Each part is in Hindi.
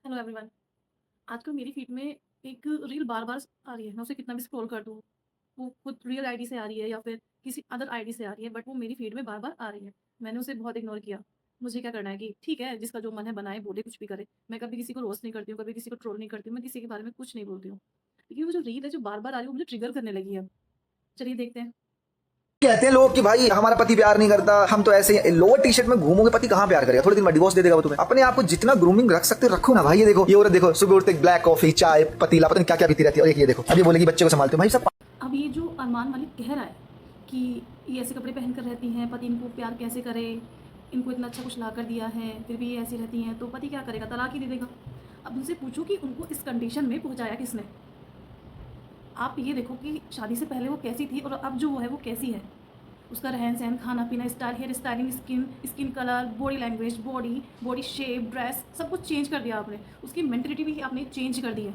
Hello everyone. आजकल मेरी फीड में एक रील बार-बार आ रही है, मैं उसे कितना भी स्क्रॉल कर दूँ, वो खुद रियल आईडी से आ रही है या फिर किसी अदर आईडी से आ रही है, बट वो मेरी फीड में बार-बार आ रही है। मैंने उसे बहुत इग्नोर किया। मुझे क्या करना है कि ठीक है, जिसका जो मन है बनाए, बोले, कुछ भी करे। मैं कभी किसी को रोस्ट नहीं करती हूँ, कभी किसी को ट्रोल नहीं करती हूँ, मैं किसी के बारे में कुछ नहीं बोलती हूँ। लेकिन वो जो रील है, जो बार-बार आ रही है, वो मुझे ट्रिगर करने लगी है अब। चलिए देखते हैं। कहते हैं लोग कि भाई हमारा पति प्यार नहीं करता, हम तो ऐसे ही लोअर टी शर्ट में घूमोगे, पति कहाँ प्यार करेगा? थोड़े दिन में डिवोर्स दे देगा वो तुम्हें। अपने आप को जितना ग्रूमिंग रख सकते रखो ना भाई। ये देखो, ये औरत देखो, सुबह उठते ब्लैक कॉफी, चाय, पतीला, पता नहीं क्या क्या पीती रहती है। और एक ये देखो, अब ये बोलेगी बच्चे को संभालते हो भाई सब। अब ये जो अरमान मालिक कह रहा है कि ये ऐसे कपड़े पहन कर रहती हैं, पति इनको प्यार कैसे करे, इनको इतना अच्छा कुछ ला कर दिया है, फिर भी ये ऐसी रहती हैं, तो पति क्या करेगा? तलाक ही दे देगा। अब उनसे पूछो कि उनको इस कंडीशन में पहुँचाया किसने? आप ये देखो कि शादी से पहले वो कैसी थी और अब जो वो है वो कैसी है। उसका रहन-सहन, खाना-पीना, style, hair styling, skin colour, body language, body shape, dress सब कुछ चेंज कर दिया आपने। उसकी मेंटालिटी भी आपने चेंज कर दी है।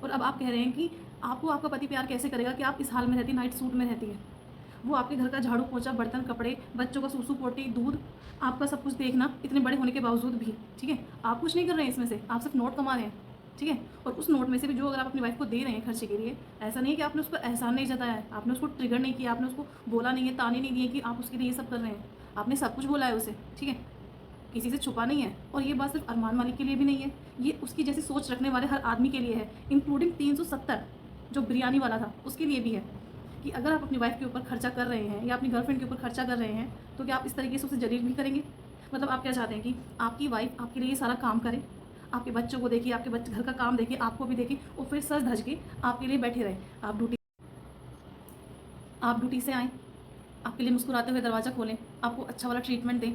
और अब आप कह रहे हैं कि आपको आपका पति प्यार कैसे करेगा कि आप इस हाल में रहती, नाइट सूट में रहती हैं। वो आपके घर का झाड़ू, पोछा, बर्तन, कपड़े, बच्चों का सूसू, पोटी, दूध, आपका सब कुछ देखना इतने बड़े होने के बावजूद भी, ठीक है? आप कुछ नहीं कर रहे हैं इसमें से, आप सिर्फ नोट कमा रहे हैं, ठीक है? और उस नोट में से भी जो अगर आप अपनी वाइफ को दे रहे हैं खर्चे के लिए, ऐसा नहीं है कि आपने उस पर एहसान नहीं जताया है, आपने उसको ट्रिगर नहीं किया, आपने उसको बोला नहीं है, ताने नहीं दिए कि आप उसके लिए ये सब कर रहे हैं। आपने सब कुछ बोला है उसे, ठीक है? किसी से छुपा नहीं है। और ये बात सिर्फ अरमान मालिक के लिए भी नहीं है, ये उसकी जैसी सोच रखने वाले हर आदमी के लिए है, इंक्लूडिंग 370 जो बिरयानी वाला था, उसके लिए भी है कि अगर आप अपनी वाइफ के ऊपर खर्चा कर रहे हैं या अपनी गर्लफ्रेंड के ऊपर खर्चा कर रहे हैं, तो क्या आप इस तरीके से उसे जलील भी करेंगे? मतलब आप क्या चाहते हैं कि आपकी वाइफ आपके लिए ये सारा काम करे, आपके बच्चों को देखे, आपके घर का काम देखे, आपको भी देखे और फिर सज धज के आपके लिए बैठे रहे। आप ड्यूटी से आएँ, आपके लिए मुस्कुराते हुए दरवाज़ा खोलें, आपको अच्छा वाला ट्रीटमेंट दें।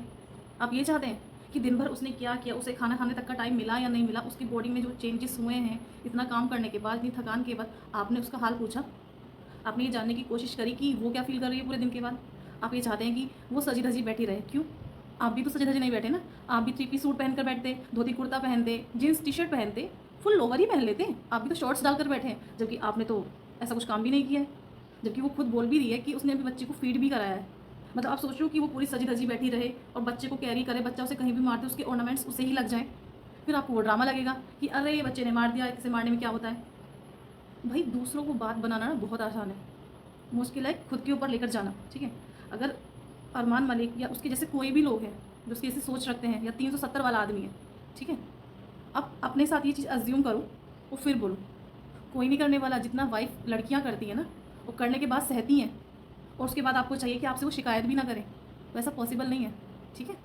आप ये चाहते हैं कि दिन भर उसने क्या किया, उसे खाना खाने तक का टाइम मिला या नहीं मिला, उसकी बॉडी में जो चेंजेस हुए हैं, इतना काम करने के बाद, इतनी थकान के बाद, आपने उसका हाल पूछा? आपने ये जानने की कोशिश करी कि वो क्या फ़ील कर रही है पूरे दिन के बाद? आप ये चाहते हैं कि वो सजी-धजी बैठी रहे, क्यों? आप भी तो सजे-धजे नहीं बैठे ना, आप भी थ्री पीस सूट पहनकर बैठते, धोती कुर्ता पहनते, जीन्स टी-शर्ट पहनते, फुल लोवर ही पहन लेते। आप भी तो शॉर्ट्स डालकर बैठे हैं, जबकि आपने तो ऐसा कुछ काम भी नहीं किया है। जबकि वो खुद बोल भी रही है कि उसने अपने बच्चे को फ़ीड भी कराया है। मतलब आप सोचो कि वो पूरी सजी-धजी बैठी रहे और बच्चे को कैरी करे, बच्चा उसे कहीं भी मार दे, उसके ऑर्नामेंट्स उसे ही लग जाएँ। फिर आपको वो ड्रामा लगेगा कि अरे! ये बच्चे ने मार दिया, इसे मारने में क्या होता है? भाई दूसरों को बात बनाना ना बहुत आसान है, मुश्किल है खुद के ऊपर लेकर जाना, ठीक है? अगर अरमान मलिक या उसके जैसे कोई भी लोग हैं, जो उसकी ऐसी सोच रखते हैं या 370 वाला आदमी है, ठीक है? अब अपने साथ ये चीज़ अज़्यूम करो और फिर बोलो। कोई नहीं करने वाला, जितना वाइफ़ लड़कियाँ करती हैं ना, वो करने के बाद सहती हैं और उसके बाद आपको चाहिए कि आपसे वो शिकायत भी ना करें, तो ऐसा पॉसिबल नहीं है, ठीक है?